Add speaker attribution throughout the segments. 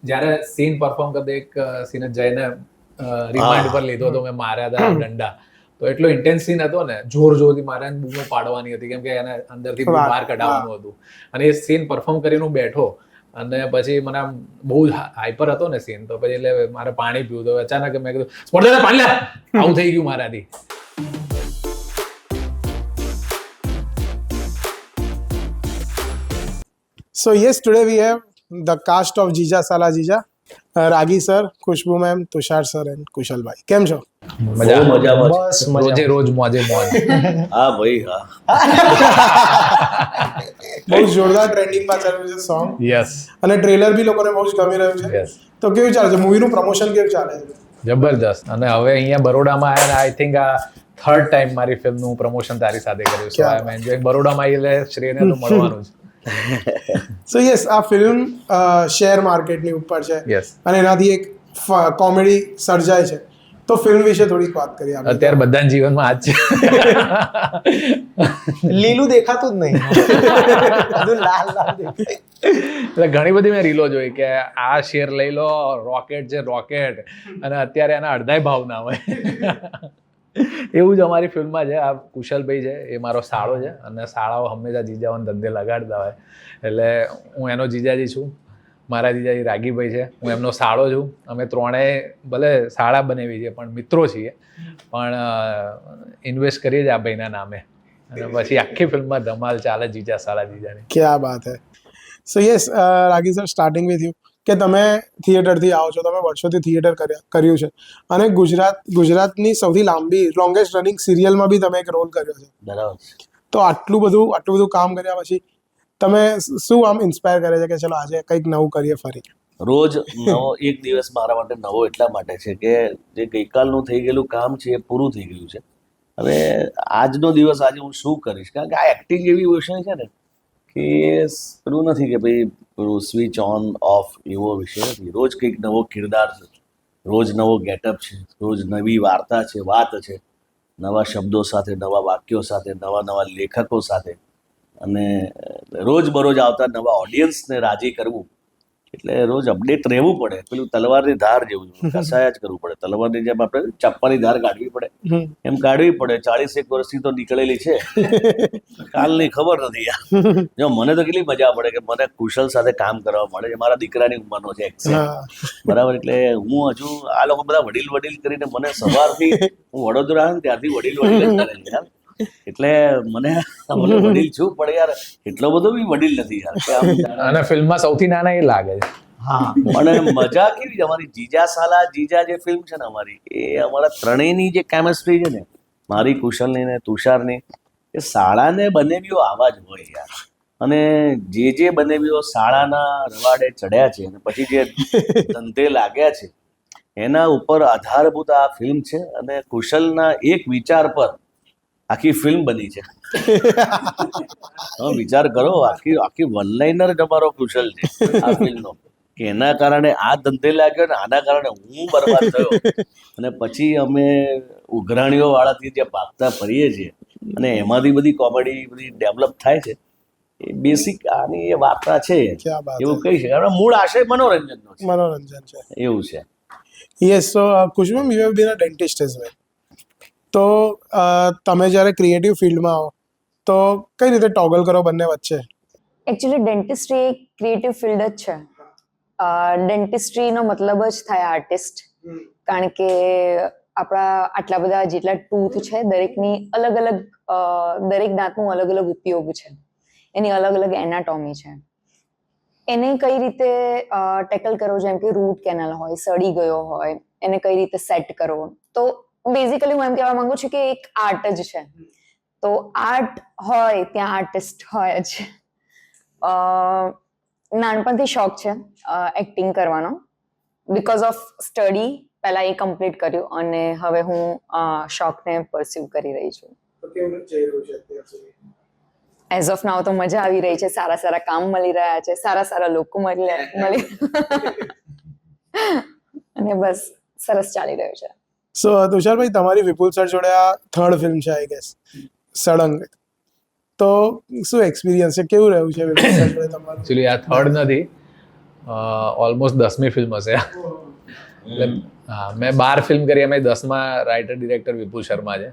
Speaker 1: જ્યારે scene perform કરતો એક સીને જઈને રિમાન્ડ પર લીધો હતો, મેં માર્યા હતા દંડા, તો એટલો ઇન્ટેન્સ સીન હતો ને, જોરથી માર્યા, બૂમો પાડવાની હતી, કેમ કે એને અંદરથી બહાર કઢાવવાનું હતું. અને એ સીન પરફોર્મ કરીને હું બેઠો અને પછી મને આમ બહુ હાઈપર હતો ને સીન, તો પછી એટલે મારે પાણી પીવું, તો અચાનક મેં કીધું સ્પોર્ટ પાણી લે, આવું થઈ ગયું મારાથી.
Speaker 2: So yes, today we have the cast of Jija Sala Jija, Ragi sir, Khushbu ma'am, Tushar sir and Kushal bhai. કેમ છો?
Speaker 1: બસ રોજે રોજ મોજે મોજ.
Speaker 3: હા ભાઈ, હા.
Speaker 2: બહુ જોરદાર ટ્રેન્ડિંગ માં ચાલ્યું છે સોંગ,
Speaker 1: યસ
Speaker 2: અને ટ્રેલર બી લોકોને બહુ જ ગમી રહ્યું છે.
Speaker 1: યસ,
Speaker 2: તો કેવું ચાલે છે મૂવીનું પ્રમોશન, કેવું ચાલે છે?
Speaker 1: જબરદસ્ત. અને હવે અહીંયા બરોડામાં આવ્યા, આઈ થિંક આ થર્ડ ટાઈમ મારી ફિલ્મનું પ્રમોશન તારી સાથે કર્યું. સો આઈ એમ એન્જોયિંગ. બરોડામાં આવી એટલે શ્રેયને તો મળવાનું જ.
Speaker 2: સો યસ, આ ફિલ્મ શેર માર્કેટની ઉપર છે
Speaker 1: યસ,
Speaker 2: અને એનાથી એક કોમેડી સર્જાય છે. તો ફિલ્મ વિશે થોડીક વાત કરીએ આપણે.
Speaker 1: અત્યારે બધાના જીવનમાં આ જ છે.
Speaker 2: લીલું દેખાતું જ નહીં, બધું લાલ લાલ દેખાય.
Speaker 1: એટલે ઘણી બધી મેં રીલો જોઈ કે આ શેર લઈ લો, રોકેટ છે રોકેટ, અને અત્યારે એના અડધાય ભાવ ના હોય. એવું જ અમારી ફિલ્મમાં છે. આ કુશલભાઈ છે, એ મારો સાળો છે, અને સાળાઓ હંમેશા જીજાઓને ધંધે લગાડતા હોય. એટલે હું એનો જીજાજી છું, મારા જીજાજી રાગીભાઈ છે, હું એમનો સાળો છું. અમે ત્રણેય ભલે સાળા બનેવી છે પણ મિત્રો છીએ, પણ ઇન્વેસ્ટ કરીએ છીએ આ ભાઈના નામે, અને પછી આખી ફિલ્મમાં ધમાલ ચાલે જીજા સાળા જીજાની.
Speaker 2: ક્યાં બાત હે. સો yes, ragi sir, starting with you, કે તમે થિયેટરથી આવો છો, તમે વર્ષોથી થિયેટર કર્યું છે, અને ગુજરાતની સૌથી લોંગેસ્ટ રનિંગ સિરિયલમાં બી તમે એક રોલ કર્યો છે.
Speaker 3: બરાબર.
Speaker 2: તો આટલું બધું કામ કર્યા પછી તમે શું આમ ઇન્સ્પાયર કરે છે કે ચલો આજે કંઈક નવું કરીએ ફરી?
Speaker 3: રોજ નવો એક દિવસ મારા માટે નવો એટલા માટે છે કે જે ગઈકાલનું થઈ ગયેલું કામ છે એ પૂરું થઈ ગયું છે. હવે આજનો દિવસ આજે હું શું કરીશ, કારણ કે આ એક્ટિંગ એવી વિષય છે ને કે પેલું નથી કે ભાઈ પેલું સ્વિચ ઓન ઓફ એવો વિષય નથી. રોજ કંઈક નવો કિરદાર છે, રોજ નવો ગેટઅપ છે, રોજ નવી વાર્તા છે, વાત છે, નવા શબ્દો સાથે, નવા વાક્યો સાથે, નવા લેખકો સાથે, અને રોજ બરોજ આવતા નવા ઓડિયન્સને રાજી કરવું. એટલે રોજ અપડેટ રહેવું પડે. પેલું તલવારની ધાર જેવું કસાયા જ કરવું પડે. તલવારની જેમ આપણે ચપ્પાની ધાર કાઢવી પડે એમ કાઢવી પડે. 41 વર્ષથી તો નીકળેલી છે, કાલની ખબર નથી યાર. જો મને તો કેટલી મજા પડે કે મને કુશલ સાથે કામ કરવા મળે છે. મારા દીકરાની ઉંમરનો છે બરાબર. એટલે હું હજુ આ લોકો બધા વડીલ કરીને મને સવારથી હું વડોદરા આવ્યો ત્યારથી વડીલ જ કરે છે યાર. એટલે મને વડીલ છું પણ યાર એટલો બધો બી વડીલ નથી યાર.
Speaker 1: અને ફિલ્મમાં સૌથી નાના એ લાગે છે.
Speaker 3: હા, અને મજા કેવી છે અમારી જીજા સાલા જીજા જે ફિલ્મ છે ને અમારી, એ અમારા ત્રણેયની જે કેમેસ્ટ્રી છે ને, મારી, કુશલની ને તુષારની, એ શાળાને બનેવીઓ આવા જ હોય યાર. અને જે બનેવીઓ શાળાના રવાડે ચડ્યા છે અને પછી જે ધંધે લાગ્યા છે એના ઉપર આધારભૂત આ ફિલ્મ છે. અને કુશલના એક વિચાર પર આખી ફિલ્મ બની છે. વિચાર કરો, આખી વનલાઇનર તમારો કુશલ છે આ ફિલ્મનો, કે એના કારણે આ ધંધે લાગ્યો ને આના કારણે હું બરબાદ થયો. અને પછી અમે ઉઘરાણીઓ વાળાથી જે ભાગતા ફરીએ છીએ અને એમાંથી બધી કોમેડી બધી ડેવલપ થાય છે. એ બેસિક આની એ વાર્તા છે, એવું કહી શકાય. મૂળ આશય મનોરંજનનો છે.
Speaker 2: મનોરંજન છે,
Speaker 3: એવું છે.
Speaker 2: Yes. So Khushbu, you have been a dentist as well. તો તમે જ્યારે ક્રિએટિવ ફિલ્ડમાં આવો તો કઈ રીતે ટોગલ કરો બંને વચ્ચે?
Speaker 4: એકચ્યુઅલી ડેન્ટિસ્ટ્રી એક ક્રિએટિવ ફિલ્ડ જ છે. ડેન્ટિસ્ટ્રીનો મતલબ જ થાય આર્ટિસ્ટ, કારણ કે આપણા આટલા બધા જેટલા ટૂથ છે દરેકની અલગ અલગ દરેક દાંતનું અલગ અલગ ઉપયોગ છે, એની અલગ અલગ એનાટોમી છે. એને કઈ રીતે ટેકલ કરવો, જેમ કે રૂટ કેનાલ હોય, સડી ગયો હોય, એને કઈ રીતે સેટ કરવો. તો બેઝિકલી હું એમ કહેવા માંગુ છું કે એક આર્ટ જ છે. તો આર્ટ હોય ત્યાં આર્ટિસ્ટ હોય જ. નાનપણથી શોખ છે એક્ટિંગ કરવાનો. બિકોઝ ઓફ સ્ટડી પહેલા એ કમ્પ્લીટ કર્યું અને હવે હું શોખને પરસ્યુ કરી રહી છું. એઝ ઓફ નાઉ તો મજા આવી રહી છે, સારા કામ મળી રહ્યા છે, સારા લોકો મળી અને બસ સરસ ચાલી રહ્યું છે.
Speaker 2: સો તુષારભાઈ, તમારી વિપુલ સર જોડે આ થર્ડ ફિલ્મ છે આઈ ગેસ, સળંગ. તો શું એક્સપિરિયન્સ છે, કેવું રહ્યું છે વિપુલ સર જોડે તમારું?
Speaker 1: એકચ્યુઅલી આ થર્ડ નથી, ઓલમોસ્ટ 10મી ફિલ્મ હશે એટલે હા મેં 12 ફિલ્મ કરી, એમાં 10માં રાઇટર ડિરેક્ટર વિપુલ શર્મા છે,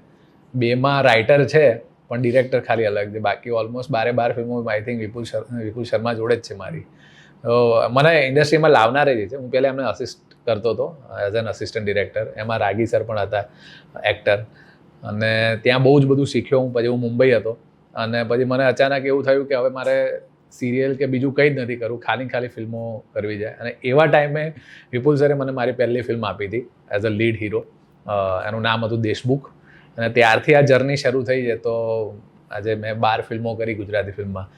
Speaker 1: 2માં રાઇટર છે પણ ડિરેક્ટર ખાલી અલગ છે, બાકી ઓલમોસ્ટ 12 ફિલ્મો આઈ થિંક વિપુલ શર્મા જોડે જ છે મારી. તો મને ઇન્ડસ્ટ્રીમાં લાવનાર જ છે. હું પહેલાં એમને અસિસ્ટ કરતો હતો એઝ એન અસિસ્ટન્ટ ડિરેક્ટર, એમાં રાગી સર પણ હતા એક્ટર, અને ત્યાં બહુ જ બધું શીખ્યો હું. પછી હું મુંબઈ હતો અને પછી મને અચાનક એવું થયું કે હવે મારે સિરિયલ કે બીજું કંઈ જ નથી કરવું, ખાલી ફિલ્મો કરવી જાય. અને એવા ટાઈમે વિપુલ સરે મને મારી પહેલી ફિલ્મ આપી હતી એઝ અ લીડ હીરો, એનું નામ હતું દેશમુખ, અને ત્યારથી આ જર્ની શરૂ થઈ છે. તો આજે મેં 12 ફિલ્મો કરી ગુજરાતી ફિલ્મમાં,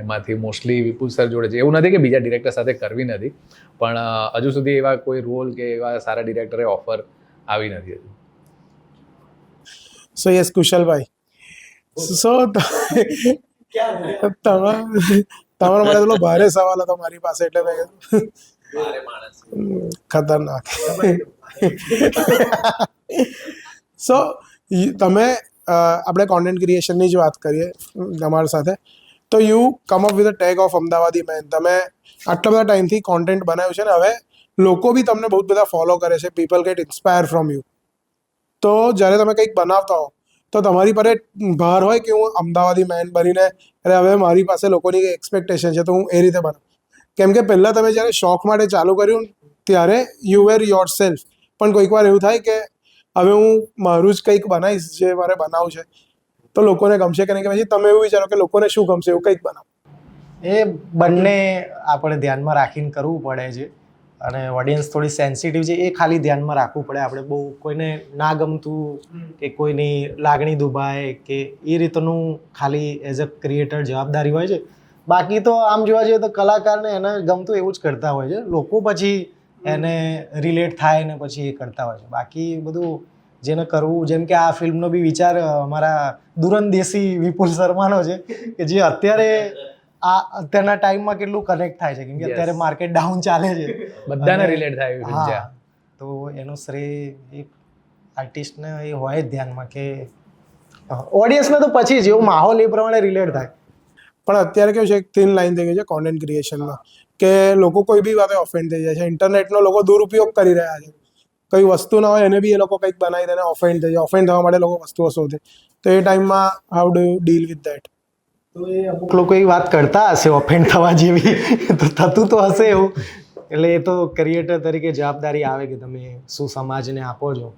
Speaker 1: એમાંથી મોસ્ટલી વિપુલ સર જોડે છે. એવું નથી કે બીજા ડિરેક્ટર સાથે કરવી નથી, પણ હજુ સુધી એવા કોઈ રોલ કે એવા સારા ડિરેક્ટરે ઓફર આવી નથી હજુ.
Speaker 2: સો યસ કુશલભાઈ, સો તમારા માટે પેલો ભારે સવાલ હતો મારી પાસે, એટલે મેં કીધું ખતરનાક. સો તમે આપણે કોન્ટેન્ટ ક્રિએશનની જ વાત કરીએ તમારી સાથે, તો you come up with a tag of Amdavadi man. તમે આટલા બધા ટાઈમથી કોન્ટેન્ટ બનાવ્યું છે ને હવે લોકો બી તમને બહુ બધા ફોલો કરે છે, people gate inspire from you. તો જ્યારે તમે કંઈક બનાવતા હો તો તમારી પર ભાર હોય કે હું અમદાવાદી મેન બનીને, અરે હવે મારી પાસે લોકોની એક્સપેક્ટેશન છે તો હું એ રીતે બનાવું. કેમ કે પહેલાં તમે જ્યારે શોખ માટે ચાલુ કર્યું ત્યારે યુ વેર યોર સેલ્ફ, પણ કોઈક વાર એવું થાય કે હવે હું મારું જ કંઈક બનાવીશ જે મારે બનાવવું છે, તો લોકોને ગમશે કે નહીં, કે પછી તમે એવું વિચારો કે લોકોને શું ગમશે એવું કંઈક બનાવો.
Speaker 5: એ બંને આપણે ધ્યાનમાં રાખીને કરવું પડે છે, અને ઓડિયન્સ થોડી સેન્સિટિવ છે એ ખાલી ધ્યાનમાં રાખવું પડે. આપણે બહુ કોઈને ના ગમતું કે કોઈની લાગણી દુભાય કે એ રીતનું ખાલી એઝ અ ક્રિએટર જવાબદારી હોય છે. બાકી તો આમ જોવા જઈએ તો કલાકારને એને ગમતું એવું જ કરતા હોય છે, લોકો પછી એને રિલેટ થાય ને પછી એ કરતા હોય છે. બાકી બધું જેને કરવું, જેમ કે આ ફિલ્મનો બી વિચાર અમારા દૂરંદેશી વિપુલ શર્માનો છે, કે જે અત્યારના ટાઈમમાં કેટલું કનેક્ટ થાય છે, કેમ કે અત્યારે માર્કેટ ડાઉન ચાલે છે,
Speaker 1: બધાને રિલેટ થાય એવી ફિલ્મ છે.
Speaker 5: હા, તો એનો શ્રેય એક આર્ટિસ્ટને એ હોય જ ધ્યાનમાં કે ઓડિયન્સને તો પછી જેવો માહોલ એ પ્રમાણે રિલેટ થાય.
Speaker 2: પણ અત્યારે કેવું છે, એક થિન લાઈન થઈ ગઈ છે કોન્ટેન્ટ ક્રિએશનમાં, કે લોકો કોઈ બી વાતે ઓફેન્ડ થઈ જાય છે. ઇન્ટરનેટનો લોકો દુરુપયોગ કરી રહ્યા છે. કઈ વસ્તુ ના હોય એને બી એ લોકો કંઈક બનાવી દે, ઓફેન્ડ થઈ જાય. ઓફેન્ડ થવા માટે લોકો વસ્તુઓ શોધે. તો એ ટાઈમમાં how do you deal with that?
Speaker 5: તો એ અમુક લોકો એ વાત કરતા હશે ઓફેન્ડ થવા જેવી, તો થતું તો હશે એવું. એટલે એ તો ક્રિએટર તરીકે જવાબદારી આવે કે તમે શું સમાજને આપો છો.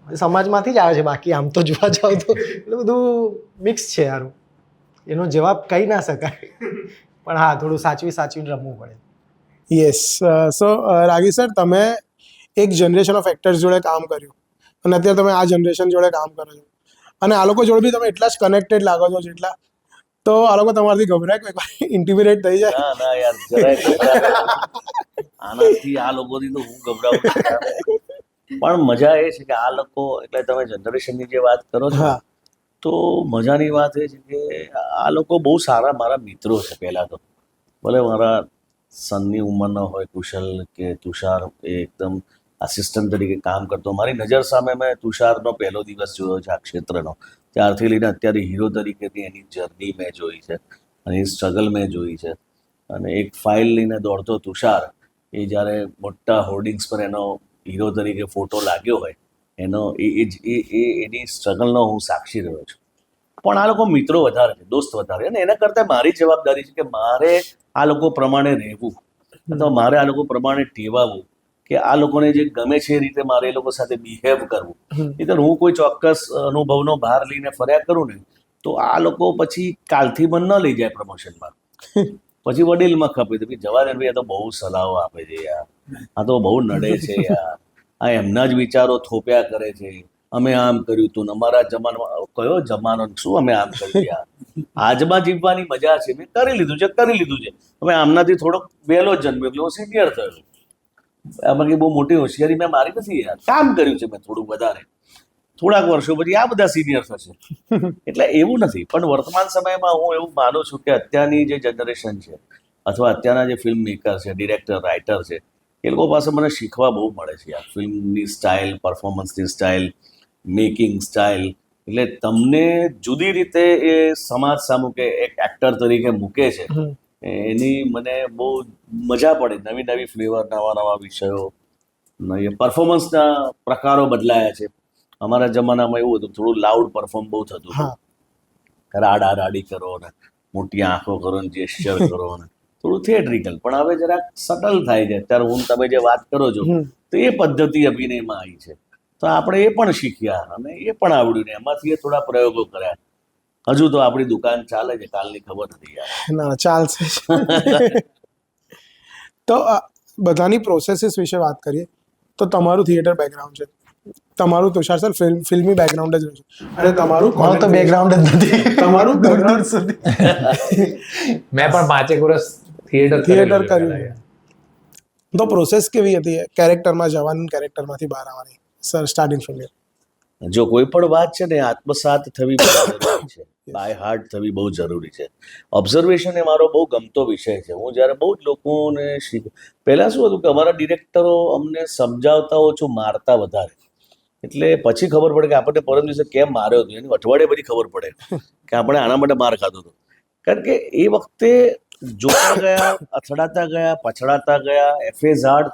Speaker 5: સમાજમાંથી જ આવે છે, બાકી આમ તો જોવા જાવ તો એટલે બધું મિક્સ છે યારું. એનો જવાબ કહી ના શકાય, પણ હા થોડું સાચવીને રમવું પડે.
Speaker 2: યસ. સો રાગી સર, તમે એક જનરેશન ઓફ એક્ટર્સ જોડે કામ કર્યું અને અત્યારે તમે આ જનરેશન જોડે કામ કરો છો, અને આ લોકો જોડે બી તમે એટલા જ કનેક્ટેડ લાગો છો જેટલા, તો આ લોકો તમારાથી ગભરાય, કોઈ વાર ઇન્ટિમિડેટ થઈ જાય?
Speaker 3: ના યાર, જરાય ગભરાય. આનાથી આ લોકોથી તો હું ગભરાવું છું. પણ મજા એ છે કે આ લોકો, એટલે તમે જનરેશનની જે વાત કરો છો,
Speaker 2: હા.
Speaker 3: તો મજાની વાત એ છે કે આ લોકો બહુ સારા મારા મિત્રો છે. પહેલા તો ભલે મારા સનની ઉંમરનો હોય કુશલ કે તુષાર, એ એકદમ આસિસ્ટન્ટ તરીકે કામ કરતો. મારી નજર સામે મેં તુષારનો પહેલો દિવસ જોયો છે આ ક્ષેત્રનો, ત્યારથી લઈને અત્યારે હીરો તરીકેની એની જર્ની મેં જોઈ છે, અને એ સ્ટ્રગલ મેં જોઈ છે. અને એક ફાઇલ લઈને દોડતો તુષાર, એ જ્યારે મોટા હોર્ડિંગ્સ પર એનો હીરો તરીકે ફોટો લાગ્યો હોય, એનો એની સ્ટ્રગલનો હું સાક્ષી રહ્યો છું. પણ આ લોકો મિત્રો વધારે છે, દોસ્ત વધારે, અને એના કરતાં મારી જવાબદારી છે કે મારે આ લોકો પ્રમાણે રહેવું, અથવા મારે આ લોકો પ્રમાણે ટેવાવું, કે આ લોકોને જે ગમે છે એ રીતે મારે એ લોકો સાથે બિહેવ કરવું. નહીંતર હું કોઈ ચોક્કસ અનુભવનો ભાર લઈને ફર્યા કરું ને, તો આ લોકો પછી કાલથી મને ન લઈ જાય પ્રમોશનમાં, પછી વડીલમાં ખપે તો જવા દે ભાઈ, આ તો બહુ સલાહો આપે છે યાર, આ તો બહુ નડે છે યાર, આ એમના જ વિચારો થોપ્યા કરે છે, અમે આમ કર્યું તું, અમારા જમાનામાં. કયો જમાનો, શું અમે આમ કર્યું યાર? આજમાં જીવવાની મજા છે, મેં કરી લીધું છે. હવે આમનાથી થોડોક વહેલો જન્મ્યો એટલે હું સિનિયર થયો. આમાં બહુ મોટી હોશિયારી મેં મારી નથી યાર, કામ કર્યું છે મેં થોડું વધારે. થોડાક વર્ષો પછી આ બધા સિનિયર થશે, એટલે એવું નથી. પણ વર્તમાન સમયમાં હું એવું માનું છું કે અત્યારની જે જનરેશન છે, અથવા અત્યારના જે ફિલ્મ મેકર છે, ડિરેક્ટર, રાઇટર છે, એ લોકો પાસે મને શીખવા બહુ મળે છે યાર. ફિલ્મની સ્ટાઇલ, પરફોર્મન્સની સ્ટાઇલ, મેકિંગ સ્ટાઇલ. એટલે તમને જુદી રીતે એ સમાજ સામુ કે એક એક્ટર તરીકે મૂકે છે, એની મને બહુ મજા પડે. નવી નવી ફ્લેવર, નવા નવા વિષયો, પરફોર્મન્સના પ્રકારો બદલાયા છે. અમારા જમાનામાં એવું હતું, થોડું લાઉડ પરફોર્મ બહુ થતું
Speaker 2: હા.
Speaker 3: હતું, રાડા રાડી કરો ને મોટી આંખો કરો ને જેસ્ચર કરો ને થોડું થિયેટ્રિકલ. પણ હવે જરાક સટલ થાય છે. અત્યારે તમે જે વાત કરો છો તો એ પદ્ધતિ અભિનયમાં આવી છે, તો આપણે એ પણ શીખ્યા અને એ પણ આવડ્યું ને એમાંથી એ થોડા પ્રયોગો કર્યા. હજુ તો આપણી દુકાન ચાલે છે, કાલની ખબર નથી યાર.
Speaker 2: ના ચાલશે જ. તો બધાની પ્રોસેસીસ વિશે વાત કરીએ તો તમારું થિયેટર બેકગ્રાઉન્ડ છે, તમારું તુષાર સર ફિલ્મી બેકગ્રાઉન્ડ જ છે, અને તમારું
Speaker 5: મારું તો બેકગ્રાઉન્ડ જ નથી.
Speaker 2: તમારું
Speaker 5: દૂર
Speaker 2: background
Speaker 5: સુધી.
Speaker 1: મેં પણ 5 વર્ષ થિયેટર
Speaker 2: કર્યું છે. તો પ્રોસેસ કેવી હતી કેરેક્ટરમાં જવાની, કેરેક્ટરમાંથી બહાર આવવાની સર સ્ટાર્ટિંગ ફ્રોમ હિયર?
Speaker 3: જો કોઈ પણ વાત છે ને આત્મસાત થવી બહુ જરૂરી છે, બાય હાર્ટ થવી બહુ જરૂરી છે. ઓબ્ઝર્વેશન એ મારો બહુ ગમતો વિષય છે. હું જ્યારે બહુ જ લોકોને પહેલાં શું હતું કે અમારા ડિરેક્ટરો અમને સમજાવતા ઓછું, મારતા વધારે. એટલે પછી ખબર પડે કે આપણને પરમ દિવસે કેમ માર્યો હતો, એની અઠવાડિયે પછી ખબર પડે કે આપણે આના માટે માર ખાધો હતો. કારણ કે એ વખતે જોતા ગયા, અથડાતા ગયા, પછડાતા ગયા, એફએઝાડ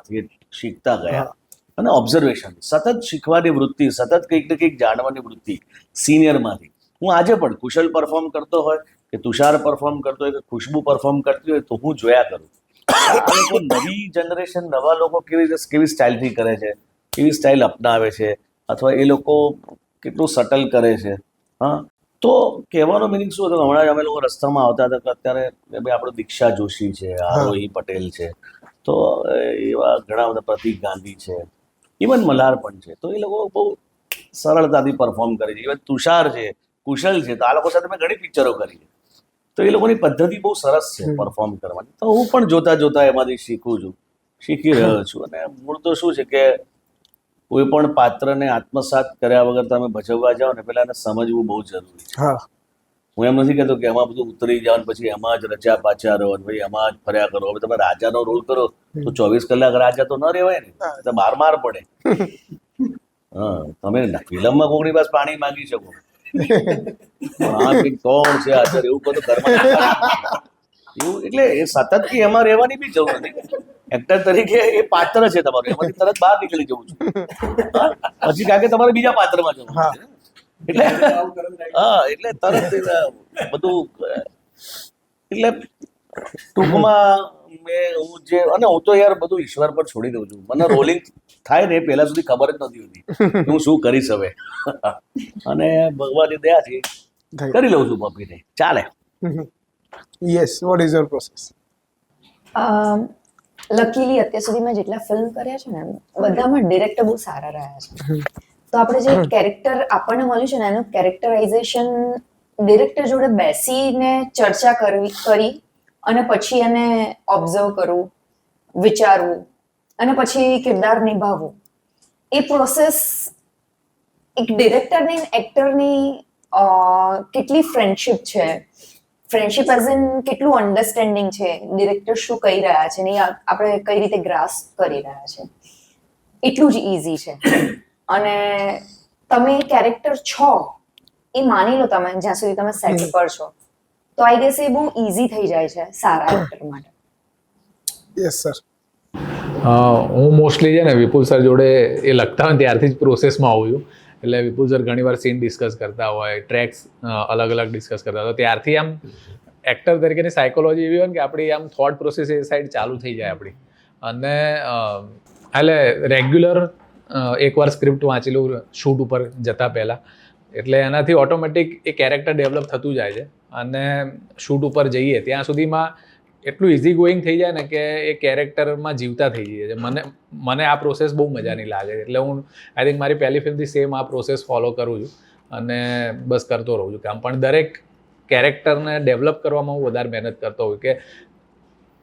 Speaker 3: શીખતા ગયા. અને ઓબ્ઝર્વેશન, સતત શીખવાની વૃત્તિ, સતત કંઈક ને કંઈક જાણવાની વૃત્તિ સિનિયરમાંથી. હું આજે પણ કુશલ પરફોર્મ કરતો હોય કે તુષાર પરફોર્મ કરતો હોય કે ખુશ્બુ પરફોર્મ કરતી હોય તો હું જોયા કરું આ લોકો નવી જનરેશન, નવા લોકો કેવી સ્ટાઇલથી કરે છે, કેવી સ્ટાઇલ અપનાવે છે, અથવા એ લોકો કેટલું સટલ કરે છે. હા, તો કહેવાનો મિનિંગ શું હતો, હમણાં જ અમે લોકો રસ્તામાં આવતા હતા કે અત્યારે આપણો દીક્ષા જોશી છે, આરોહી પટેલ છે, તો એવા ઘણા બધા પ્રતિક ગાંધી છે, ઇવન મલ્હાર પણ છે. તો એ લોકો બહુ સરળતાથી પરફોર્મ કરે છે. ઇવન તુષાર છે, કુશલ છે, તો આ લોકો સાથે મેં ઘણી પિક્ચરો કરી છે. તો એ લોકોની પદ્ધતિ બહુ સરસ છે પરફોર્મ કરવાની. તો હું પણ જોતા જોતા એમાંથી શીખું છું, શીખી રહ્યો છું. અને મૂળ તો શું છે કે કોઈ પણ પાત્રને આત્મસાત કર્યા વગર તમે ભજવવા જાઓ ને પહેલા એને સમજવું બહુ જરૂરી છે.
Speaker 2: હા,
Speaker 3: હું એમ નથી કહેતો કે એમાં બધું ઉતરી જાઓ ને પછી એમાં જ રચ્યા પાછા રહો ને ભાઈ એમાં જ ફર્યા કરો. હવે તમે રાજાનો રોલ કરો તો 24 કલાક રાજા તો ન રહેવાય ને, તો માર પડે. હા, તમે ફિલ્મમાં કોકની પાસે પાણી માંગી શકો, હા કે કોણ છે હાજર એવું બધું ઘરમાં એવું. એટલે એ સતત કે એમાં રહેવાની બી જરૂર નથી. એક્ટર તરીકે એ પાત્ર છે તમારું, એમાંથી તરત બહાર નીકળી જવું છું પછી, કારણ કે તમારે બીજા પાત્રમાં જવું છે. એટલે હા, એટલે તરત બધું. એટલે ટૂંકમાં હું તો યાર બધું ઈશ્વર પર છોડી દઉં છું. મને રોલિંગ થાય ને પહેલા સુધી ખબર જ નથી હોતી કે હું શું કરીશ હવે, અને ભગવાનની દયાથી કરી લઉં છું. પપ્પીને ચાલે.
Speaker 2: Yes, what is your process?
Speaker 4: Luckily અત્યાર સુધી મેં જેટલા ફિલ્મ કર્યા છે ને બધામાં ડિરેક્ટર બહુ સારા રહ્યા છે. તો આપણે જે કેરેક્ટર આપણને મળ્યું છે ને એનું કેરેક્ટરાઇઝેશન ડિરેક્ટર જોડે બેસીને ચર્ચા કરી અને પછી એને ઓબ્ઝર્વ કરવું, વિચારવું અને પછી કિરદાર નિભાવવું, એ પ્રોસેસ એક ડિરેક્ટરની એક્ટરની કેટલી ફ્રેન્ડશિપ છે, ફ્રેન્ડશિપ એઝ ઇન કેટલું અન્ડરસ્ટેન્ડિંગ છે, ડિરેક્ટર શું કહી રહ્યા છે ને આપણે કઈ રીતે ગ્રાસ્પ કરી રહ્યા છે, એટલું જ ઇઝી છે. અને તમે કેરેક્ટર છો એ માની લો તમે જ્યાં સુધી તમે સેટ પર છો, તો આઈ ગેસ એ બહુ ઇઝી થઈ જાય છે સારા એક્ટર માટે.
Speaker 2: Yes sir.
Speaker 1: હું મોસ્ટલી છે ને વિપુલ સર જોડે એ લખતા હોય ત્યારથી જ પ્રોસેસમાં આવું છું. એટલે વિપુલ સર ઘણીવાર સીન ડિસ્કસ કરતા હોય, ટ્રેક્સ અલગ અલગ ડિસ્કસ કરતા હોય, તો ત્યારથી આમ એક્ટર તરીકેની સાયકોલોજી એવી હોય ને કે આપણી આમ થોટ પ્રોસેસ એ સાઈડ ચાલુ થઈ જાય આપણી. અને એટલે રેગ્યુલર એકવાર સ્ક્રિપ્ટ વાંચી લઉં શૂટ ઉપર જતા પહેલાં, એટલે એનાથી ઓટોમેટિક એ કેરેક્ટર ડેવલપ થતું જાય છે. અને શૂટ ઉપર જઈએ ત્યાં સુધીમાં એટલું ઇઝી ગોઈંગ થઈ જાય ને કે એ કેરેક્ટરમાં જીવતા થઈ જઈએ છે. મને આ પ્રોસેસ બહુ મજાની લાગે છે. એટલે હું આઈ થિંક મારી પહેલી ફિલ્મથી સેમ આ પ્રોસેસ ફોલો કરું છું અને બસ કરતો રહું છું કામ. પણ દરેક કેરેક્ટરને ડેવલપ કરવામાં હું વધારે મહેનત કરતો હોઉં કે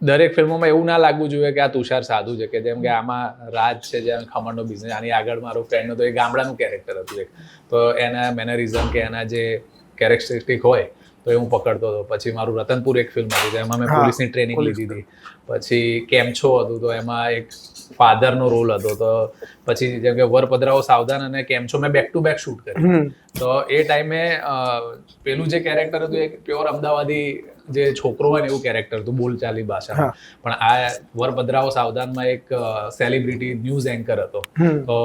Speaker 1: દરેક ફિલ્મોમાં એવું ના લાગવું જોઈએ કે આ તુષાર સાધુ છે, કે જેમ કે આમાં રાજ છે જેમ ખમણનો બિઝનેસ, આની આગળ મારો ફ્રેન્ડનો તો એ ગામડાનું કેરેક્ટર હતું એક, તો એના મેનરિઝમ કે એના જે કેરેક્ટરિસ્ટિક હોય તો એ હું પકડતો હતો. પછી મારું રતનપુર એક ફિલ્મ હતી જેમાં મેં પોલીસની ટ્રેનિંગ લીધી હતી. પછી કેમ છો હતું તો એમાં એક ફાધરનો રોલ હતો. તો પછી જેમ કે વર પધરાવો સાવધાન અને કેમ છો મેં બેક ટુ બેક શૂટ કરી. તો એ ટાઈમે પેલું જે કેરેક્ટર હતું એ પ્યોર અમદાવાદી જે છોકરો હોય ને એવું કેરેક્ટર હતું બોલચાલી ભાષા,
Speaker 2: હા.
Speaker 1: પણ આ વરભદ્રાઓ સાવધાનમાં એક સેલિબ્રિટી ન્યૂઝ એન્કર હતો, તો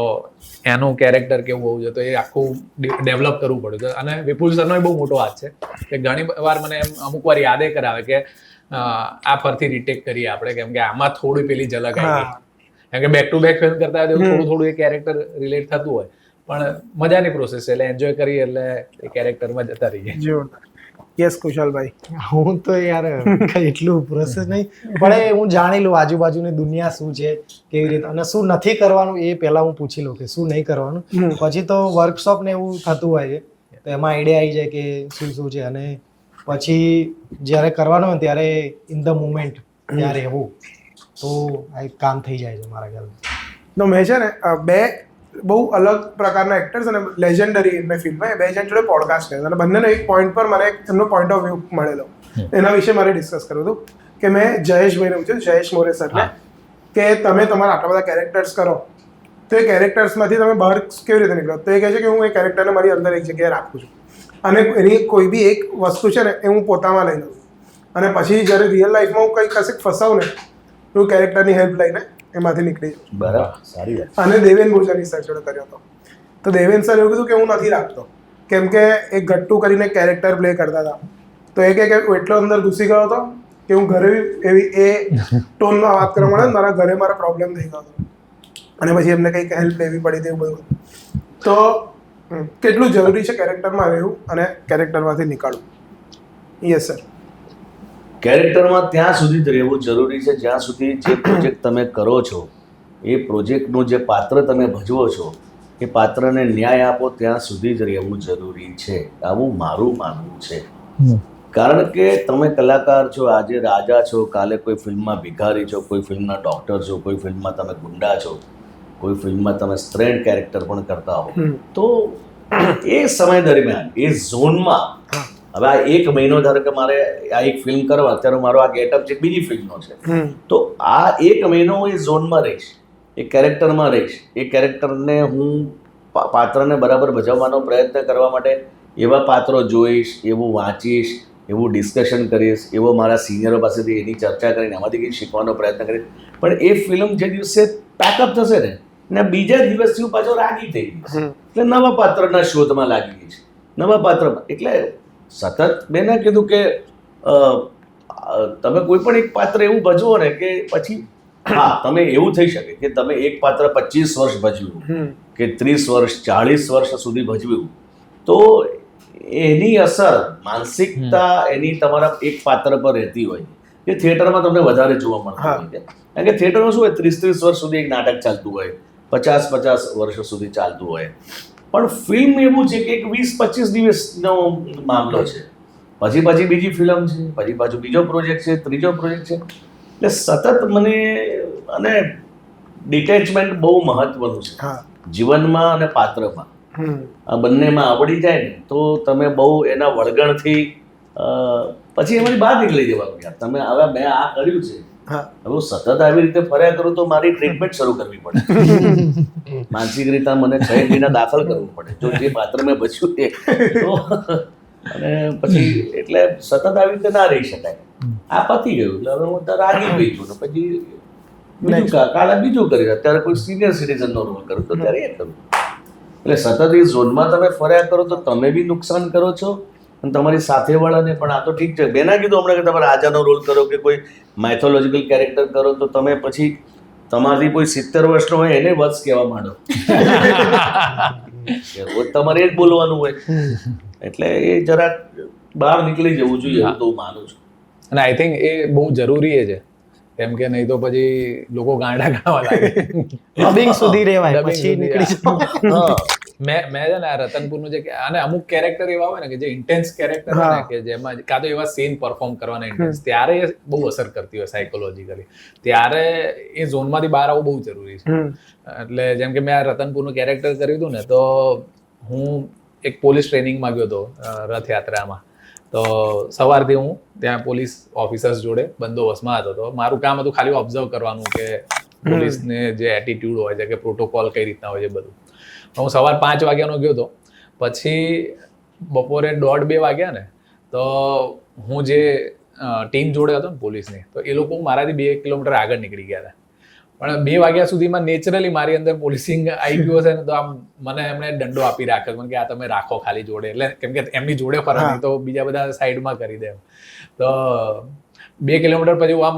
Speaker 1: એનું કેરેક્ટર કેવું હોવું જોઈએ તો એ આખું ડેવલપ કરવું પડ્યું હતું. અને વિપુલ સરનો બહુ મોટો હાથ છે કે ઘણી વાર મને એમ અમુક વાર યાદે કરાવે કે આ ફરથી રીટેક કરીએ આપણે, કેમ કે આમાં થોડી પેલી ઝલક આવી ગઈ, કેમ કે બેક ટુ બેક ફિલ્મ કરતા હોય તો થોડું થોડું એ કેરેક્ટર રિલેટ થતું હોય, પણ મજાની પ્રોસેસ છે, એટલે એન્જોય કરીએ એટલે એ કેરેક્ટરમાં જતા રહીએ.
Speaker 2: જોરદાર. યસ કુશાલભાઈ.
Speaker 5: હું તો યાર કઈ એટલું પ્રોસેસ નહીં, પણ એ હું જાણી લઉં આજુબાજુની દુનિયા શું છે, કેવી રીતે, અને શું નથી કરવાનું એ પહેલા હું પૂછી લઉં કે શું નહીં કરવાનું. પછી તો વર્કશોપ ને એવું થતું હોય છે, તો એમાં આઈડિયા આવી જાય કે શું શું છે, અને પછી જ્યારે કરવાનું હોય ત્યારે ઇન ધ મુમેન્ટ ત્યાં રહેવું, તો આ એક કામ થઈ જાય છે મારા ખ્યાલથી.
Speaker 2: તો મેં છે ને બે બહુ અલગ પ્રકારના એક્ટર્સ અને લેજેન્ડરી મેં ફિલ્મમાં બે જણ જોડે પોડકાસ્ટ કર્યો અને બંનેનો એક પોઈન્ટ પર મને એમનો પોઈન્ટ ઓફ વ્યૂ મળેલો, એના વિશે મારે ડિસ્કસ કરવું હતું કે મેં જયેશભાઈને પૂછ્યું, જયેશ મોરે સરને, કે તમે તમારા આટલા બધા કેરેક્ટર્સ કરો તો એ કેરેક્ટર્સમાંથી તમે બહાર કેવી રીતે નીકળો? તો એ કહે છે કે હું એ કેરેક્ટરને મારી અંદર એક જગ્યાએ રાખું છું અને એની કોઈ બી એક વસ્તુ છે ને એ હું પોતામાં લઈ લઉં છું અને પછી જ્યારે રિયલ લાઈફમાં હું કંઈક કશેક ફસાવું ને તો હું કેરેક્ટરની હેલ્પ લઈને એમાંથી નીકળી જાઉં.
Speaker 3: બરાબર, સારી વાત.
Speaker 2: અને દેવેન ભોજાની સર જોડે કર્યો હતો. તો દેવેન સર એવું કીધું કે હું નથી રાખતો, કેમ કે એક ગટ્ટુ કરીને કેરેક્ટર પ્લે કરતા હતા, તો એ કે હું એટલો અંદર ઘૂસી ગયો હતો કે હું ઘરે એવી એ ટોનમાં વાત કરવા મળે મારા ઘરે મારા પ્રોબ્લેમ થઈ ગયો હતો અને પછી એમને કંઈક હેલ્પ લેવી પડી હતી એવું બધું. તો કેટલું જરૂરી છે કેરેક્ટરમાં રહેવું અને કેરેક્ટરમાંથી નીકળવું? Yes sir.
Speaker 3: કેરેક્ટરમાં ત્યાં સુધી જ રહેવું જરૂરી છે જ્યાં સુધી જે પ્રોજેક્ટ તમે કરો છો એ પ્રોજેક્ટનું જે પાત્ર તમે ભજવો છો એ પાત્રને ન્યાય આપો ત્યાં સુધી જ રહેવું જરૂરી છે, આવું મારું માનવું છે. કારણ કે તમે કલાકાર છો, આજે રાજા છો, કાલે કોઈ ફિલ્મમાં ભિખારી છો, કોઈ ફિલ્મના ડૉક્ટર છો, કોઈ ફિલ્મમાં તમે ગુંડા છો, કોઈ ફિલ્મમાં તમે સ્ટ્રેન્ડ કેરેક્ટર પણ કરતા હો, તો એ સમય દરમિયાન એ ઝોનમાં હવે આ એક મહિનો ધારો કે મારે આ એક ફિલ્મ કરવા, અત્યારે મારો આ ગેટઅપ છે બીજી ફિલ્મનો છે, તો આ એક મહિનો હું એ ઝોનમાં રહીશ, એ કેરેક્ટરમાં રહીશ, એ કેરેક્ટરને હું પાત્રને બરાબર ભજવવાનો પ્રયત્ન કરવા માટે એવા પાત્રો જોઈશ, એવું વાંચીશ, એવું ડિસ્કશન કરીશ, એવો મારા સિનિયરો પાસેથી એની ચર્ચા કરીને એમાંથી કંઈક શીખવાનો પ્રયત્ન કરીશ. પણ એ ફિલ્મ જે દિવસે પેકઅપ થશે ને બીજા દિવસથી હું પાછો રાગી થઈ ગઈશ, એટલે નવા પાત્રના શોધમાં લાગી ગઈ છે, નવા પાત્રમાં. એટલે સતત મેં ના કીધું કે તમે કોઈ પણ એક પાત્ર એવું ભજવો ને કે પછી હા તમે એવું થઈ શકે કે તમે એક પાત્ર 25 વર્ષ ભજવ્યું કે 30 વર્ષ 40 વર્ષ સુધી ભજવ્યું, તો એની અસર માનસિકતા એની તમારા એક પાત્ર પર રહેતી હોય, એ થિયેટરમાં તમને વધારે જોવા મળતી હોય છે. કારણ કે થિયેટરમાં શું હોય 30 વર્ષ સુધી એક નાટક ચાલતું હોય, 50 વર્ષ સુધી ચાલતું હોય, પણ ફિલ્મ એવું છે કે એક 20-25 દિવસનો મામલો છે, પછી બીજી ફિલ્મ છે, પછી પાછું બીજો પ્રોજેક્ટ છે, ત્રીજો પ્રોજેક્ટ છે. એટલે સતત મને અને ડિટેચમેન્ટ બહુ મહત્વનું છે જીવનમાં અને પાત્રમાં. આ બંનેમાં આવડી જાય ને તો તમે બહુ એના વળગણથી પછી એમાંથી બહાર નીકળી જવાનું. યાર તમે હવે મેં આ કર્યું છે, હવે સતત આવી રીતે ફર્યા કરું તો મારી ટ્રીટમેન્ટ શરૂ કરવી પડે, માનસિક રીતે મને 6 મહિના દાખલ કરવું પડે જો જે પાત્ર મેં ભજ્યું તે. અને પછી એટલે સતત આવી રીતે ના રહી શકાય. આ પતી ગયું એટલે હવે હું રાગી ગઈ છું, પછી બીજું કાલે બીજું કર્યું, અત્યારે કોઈ સિનિયર સિટીઝનનો રોલ કરું તો ત્યારે એ કરું. એટલે સતત એ ઝોનમાં તમે ફર્યા કરો તો તમે બી નુકસાન કરો છો અને તમારી સાથેવાળાને પણ. આ તો ઠીક છે, મેં ના કીધું હમણાં કે તમે રાજાનો રોલ કરો કે કોઈ માઇથોલોજીકલ કેરેક્ટર કરો તો તમે પછી તમારી કોઈ 70 વર્ષનો હોય એને વત્સ કહેવા માંડો, રોજ તમારે એ જ બોલવાનું હોય. એટલે એ જરાક બહાર નીકળી જવું જોઈએ એવું તો હું માનું છું.
Speaker 1: અને આઈ થિંક એ બહુ જરૂરી છે, કેમ કે નહીં તો પછી લોકો ગાંડા ગાવા લાગે.
Speaker 5: ડબિંગ સુધી રહેવાય પછી નીકળી જવું.
Speaker 1: મેં છે ને આ રતનપુરનું જે અને અમુક કેરેક્ટર એવા હોય ને કે જે ઇન્ટેન્સ કેરેક્ટર હોય ને કે જેમાં કાં તો એવા સીન પરફોર્મ કરવાના ઇન્ટેન્સ, ત્યારે એ બહુ અસર કરતી હોય સાયકોલોજીકલી, ત્યારે એ ઝોનમાંથી બહાર આવવું બહુ જરૂરી છે. એટલે જેમ કે મેં આ રતનપુરનું કેરેક્ટર કર્યું હતું ને, તો હું એક પોલીસ ટ્રેનિંગમાં ગયો હતો રથયાત્રામાં. તો સવારથી હું ત્યાં પોલીસ ઓફિસર્સ જોડે બંદોબસ્તમાં હતો. તો મારું કામ હતું ખાલી ઓબ્ઝર્વ કરવાનું કે પોલીસને જે એટીટ્યુડ હોય છે કે પ્રોટોકોલ કઈ રીતના હોય છે બધું. હું સવાર 5 વાગ્યાનો ગયો હતો, પછી બપોરે 1:30-2 વાગ્યા ને તો હું જે ટીમ જોડે હતો ને પોલીસની, તો એ લોકો મારાથી 2 કિલોમીટર આગળ નીકળી ગયા હતા. પણ 2 વાગ્યા સુધીમાં નેચરલી મારી અંદર પોલીસિંગ આવી ગયું હશે ને, તો આમ મને એમણે દંડો આપી રાખ્યો કે આ તમે રાખો ખાલી જોડે, એટલે કેમ કે એમની જોડે ફરક નહીં તો બીજા બધા સાઈડમાં કરી દે. તો 2 કિલોમીટર પછી હું આમ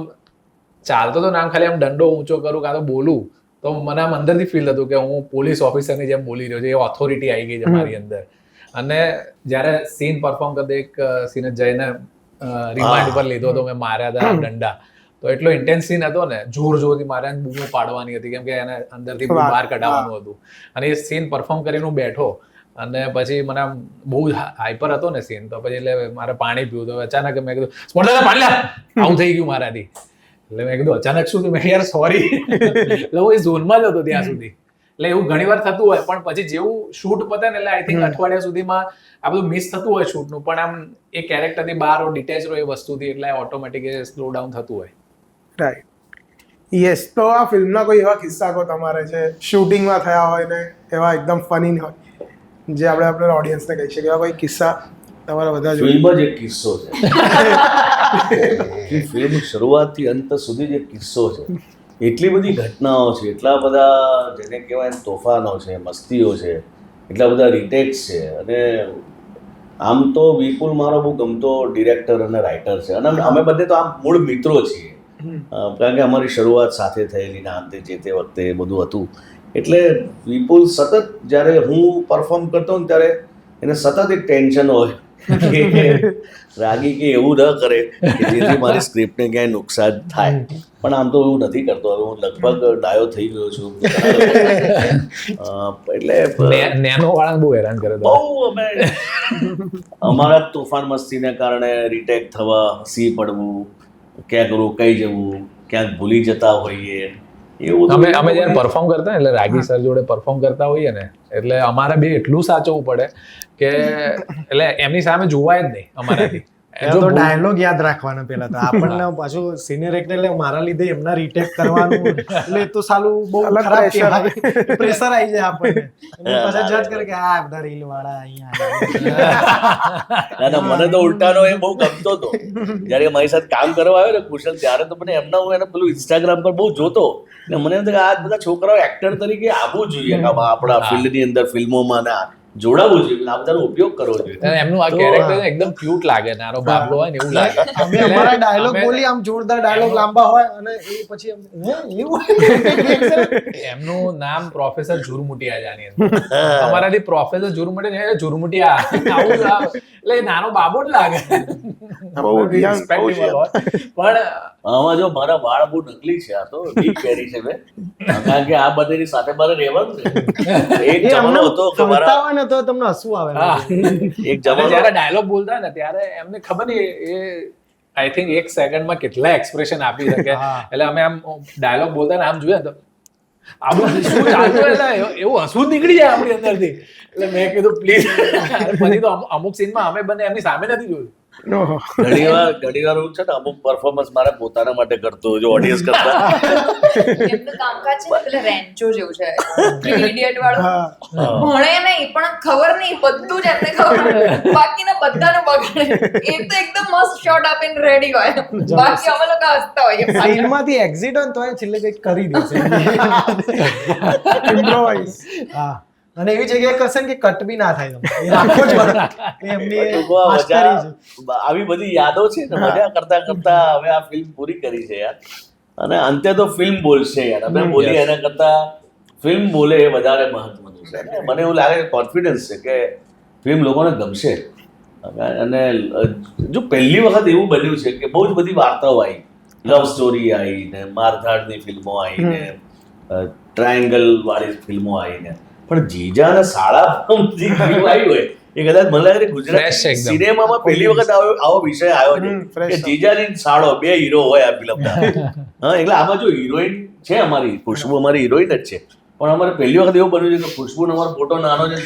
Speaker 1: ચાલતો તો આમ ખાલી આમ દંડો ઊંચો કરું કાં તો બોલું, તો મને આમ અંદરથી ફીલ થતું કે હું પોલીસ ઓફિસરની જેમ બોલી રહ્યો છું, એ ઓથોરિટી આવી ગઈ છે મારી અંદર. અને જ્યારે સીન પરફોર્મ કરતો એક સીને જઈને રિમાન્ડ પર લીધો તો મેં માર્યા હતા દંડા, તો એટલો ઇન્ટેન્સ સીન હતો ને, જોર જોરથી મારે બૂમો પાડવાની હતી કેમ કે એને અંદરથી બહાર કઢાવવાનું હતું. અને એ સીન પરફોર્મ કરીને હું બેઠો અને પછી મને આમ બહુ હાઈપર હતો ને સીન, તો પછી એટલે મારે પાણી પીવું, તો અચાનક મેં કીધું સ્પોર્ટસર પાણી લે, આવું થઈ ગયું મારાથી. એટલે મેં કીધું અચાનક શું, મેં યાર સોરી, એટલે હું એ ઝોનમાં જ હતો ત્યાં સુધી. એટલે એવું ઘણી વાર થતું હોય, પણ પછી જેવું શૂટ પતે ને એટલે આઈ થિંક અઠવાડિયા સુધીમાં આ બધું મિસ થતું હોય શૂટનું, પણ આમ એ કેરેક્ટરથી બહાર ડિટેચ રહો એ વસ્તુથી, એટલે ઓટોમેટિક એ સ્લો ડાઉન થતું હોય.
Speaker 2: રાઈટ. યસ. તો આ ફિલ્મના કોઈ એવા કિસ્સા કો તમારે જે શૂટિંગમાં થયા હોય ને એવા એકદમ ફની હોય, જે આપણે ઓડિયન્સને કહી શકીએ, એવા કોઈ કિસ્સા તમારા બધા
Speaker 3: ફિલ્મ જ એક કિસ્સો છે. ફિલ્મ શરૂઆતથી અંત સુધી જ એક કિસ્સો છે. એટલી બધી ઘટનાઓ છે, એટલા બધા જેને કહેવાય તોફાનો છે, મસ્તીઓ છે, એટલા બધા રિટેક્સ છે. અને આમ તો વિપુલ મારો બહુ ગમતો ડિરેક્ટર અને રાઇટર છે, અને અમે બધે તો આમ મૂળ મિત્રો છીએ, કારણ કે અમારી શરૂઆત સાથે થયેલી ના અંતે જે તે વખતે એ બધું હતું. એટલે વિપુલ સતત જ્યારે હું પરફોર્મ કરતો ને ત્યારે એને સતત એક ટેન્શન હોય કે રાગી કે એવું ન કરે કે જેથી મારી સ્ક્રિપ્ટને ક્યાંય નુકસાન થાય. પણ આમ તો એવું નથી કરતો. હવે હું લગભગ ડાયો થઈ ગયો છું. એટલે
Speaker 1: નેનો વાળાને બહુ હેરાન કરે,
Speaker 3: બહુ અમે અમારા તોફાન મસ્તીને કારણે રિટેક થવા, હસી પડવું, ક્યાંક રોકાઈ જવું, ક્યાંક ભૂલી જતા હોઈએ. એવું
Speaker 1: અમે જયારે પરફોર્મ કરતા એટલે રાગી સર જોડે પરફોર્મ કરતા હોઈએ ને, એટલે અમારે બે એટલું સાચવવું પડે કે એટલે એમની સામે જોવાય જ નહીં અમારાથી.
Speaker 5: તો ડાયલોગ યાદ રાખવાનો પેલા તો આપણને, પાછું સિનિયર એક્ટર એટલે મારા લીધે એમના રીટેક કરવાનું, એટલે તો સાલું બહુ ખરાબ કહેવાય, પ્રેશર આવી જાય આપણને. પાછા જજ કરે કે આ બધા રીલ વાળા અહીંયા.
Speaker 3: ના મને તો ઉલટાનો એ બહુ ગમતો હતો. જયારે મારી સાથે કામ કરવા આવ્યો ને કુશલ, ત્યારે તો મને એમના હું એને પેલું ઇન્સ્ટાગ્રામ પર બહુ જોતો, ને મને એમ કે આ બધા છોકરાઓ એક્ટર તરીકે આવવું જોઈએ આપણા ફિલ્ડની અંદર, ફિલ્મોમાં ને જોડાવવું જોઈએ, આ બધાનો ઉપયોગ કરવો જોઈએ.
Speaker 1: એમનું આ કેરેક્ટર એકદમ ક્યુટ લાગે, નાનો બાબલો હોય ને એવું લાગે.
Speaker 5: અમે અમારા ડાયલોગ બોલી આમ જોરદાર ડાયલોગ લાંબા હોય, અને એ પછી
Speaker 1: એમનું નામ પ્રોફેસર ઝુરમુટિયા છે આની અંદર. અમારાથી પ્રોફેસર ઝુરમુટિયા, ઝુરમુટિયા આવું એટલે નાનો બાબો જ લાગે. પણ
Speaker 3: આમાં જો મારા વાળ બહુ નકલી છે, આ તો ડીપ પહેરી છે મેં, કારણ કે આ બધાની સાથે મારે રહેવાનું છે. એક જમાનો હતો કે મારા
Speaker 5: ને તો તમને હસવું આવે.
Speaker 3: એક જમાનો
Speaker 1: જયારે ડાયલોગ બોલતા ને ત્યારે એમને ખબર નહીં એ આઈ થિંક 1 સેકન્ડમાં કેટલા એક્સપ્રેશન આપી શકે. એટલે અમે આમ ડાયલોગ બોલતા ને આમ જોઈએ તો આવું શું ચાલતું, એટલે એવું હસવું જ નીકળી જાય આપણી અંદરથી. એટલે મેં કીધું પ્લીઝ. પછી તો અમુક સીનમાં અમે બંને એમની સામે નથી જોયું.
Speaker 3: ઘણીવાર એવું છે ને, અમુક પરફોર્મન્સ મારે પોતાના માટે કરતો જો ઓડિયન્સ કરતા.
Speaker 6: એમનું કામકાજ છે ને પેલા રેન્ચો જેવું છે, ઇડિયટ વાળું. ભણે નહીં પણ ખબર નહીં, બધું જ એમને ખબર, બાકીના બધાને બગાડે. એ તો એકદમ મસ્ત શોટ આપીને રેડી હોય, બાકી અમે લોકો હસતા હોઈએ.
Speaker 5: સીનમાંથી એક્ઝિટ હોય તો એ છેલ્લે કંઈક કરી દેશે.
Speaker 2: ઇમ્પ્રોવાઇઝ.
Speaker 5: હા, અને એવી જગ્યાએ કરશે ને કે કટ બી ના થાય. એ રાખો જ પડે. એમની માસ્ટરી છે.
Speaker 3: આવી બધી યાદો છે ને, મજા કરતા કરતા હવે આ ફિલ્મ પૂરી કરી છે યાર. અને અંતે તો ફિલ્મ બોલશે યાર, અમે બોલીએ એના કરતા ફિલ્મ બોલે એ વધારે મહત્વનું છે. મને એવું લાગે, કોન્ફિડન્સ છે કે ફિલ્મ લોકોને ગમશે. અને જો પહેલી વખત એવું બન્યું છે કે બહુ જ બધી વાર્તાઓ આવી, લવ સ્ટોરી આવી ને, મારધાડની ફિલ્મો આવી ને, ટ્રાયેંગલ વાળી ફિલ્મો આવી ને, પણ જીજા અને સાળા ફિલ્મ આવી હોય એ કદાચ મને લાગે ગુજરાત સિનેમામાં પહેલી વખત આવો વિષય આવ્યો છે કે જીજાજી સાળો બે હીરો હોય આ ફિલ્મના. હા, એટલે આમાં જો હિરોઈન છે અમારી ખુશ્બુ, અમારી હિરોઈન જ છે, પણ અમારે પહેલી વખત એવું બન્યું છે કે ખુશ્બુનો અમારો ફોટો નાનો છે,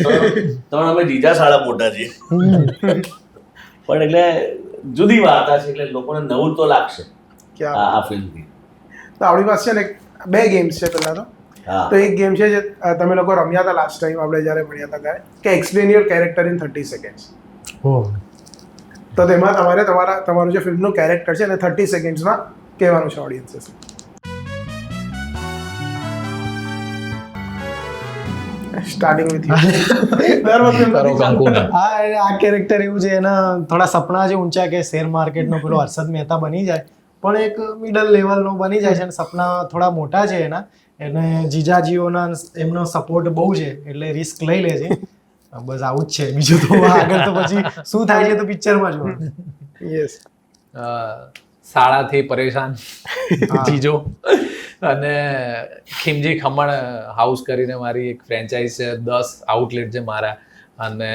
Speaker 3: ત્રણ અમે જીજા સાળા મોટા છીએ. પણ એટલે જુદી વાર્તા છે, એટલે લોકોને નવું તો લાગશે આ ફિલ્મથી.
Speaker 2: તો આપણી પાસે છે ને 2 ગેમ્સ છે. પહેલા તો એક ગેમ છે જે તમે લોકો રમ્યા હતા લાસ્ટ ટાઈમ આપણે જ્યારે મળ્યા હતા ત્યારે, કે explain your character in 30 seconds. તો તેમાં તમારે તમારું જે ફિલ્મનું કેરેક્ટર છે એને 30 સેકન્ડ્સમાં કહેવાનું છે ઓડિયન્સે. Starting with you. દર વખતે
Speaker 1: કરો કંકુના.
Speaker 5: આ કેરેક્ટર એવું છે, એના થોડા સપના જે ઊંચા કે શેર માર્કેટનો પેલો હર્ષદ મહેતા બની જાય, પણ એક મિડલ લેવલનો બની જાય છે અને સપના થોડા મોટા છે એના. એને જીજાજીઓના એમનો સપોર્ટ બહુ છે એટલે રિસ્ક લઈ લે છે. બસ આવું જ છે, બીજું તો આગળ તો પછી શું થાય છે તો પિક્ચરમાં જોવાનું.
Speaker 2: યસ.
Speaker 1: શાળાથી પરેશાન ચીજો અને ખીમજી ખમણ હાઉસ કરીને મારી એક ફ્રેન્ચાઇઝ છે, 10 આઉટલેટ છે મારા, અને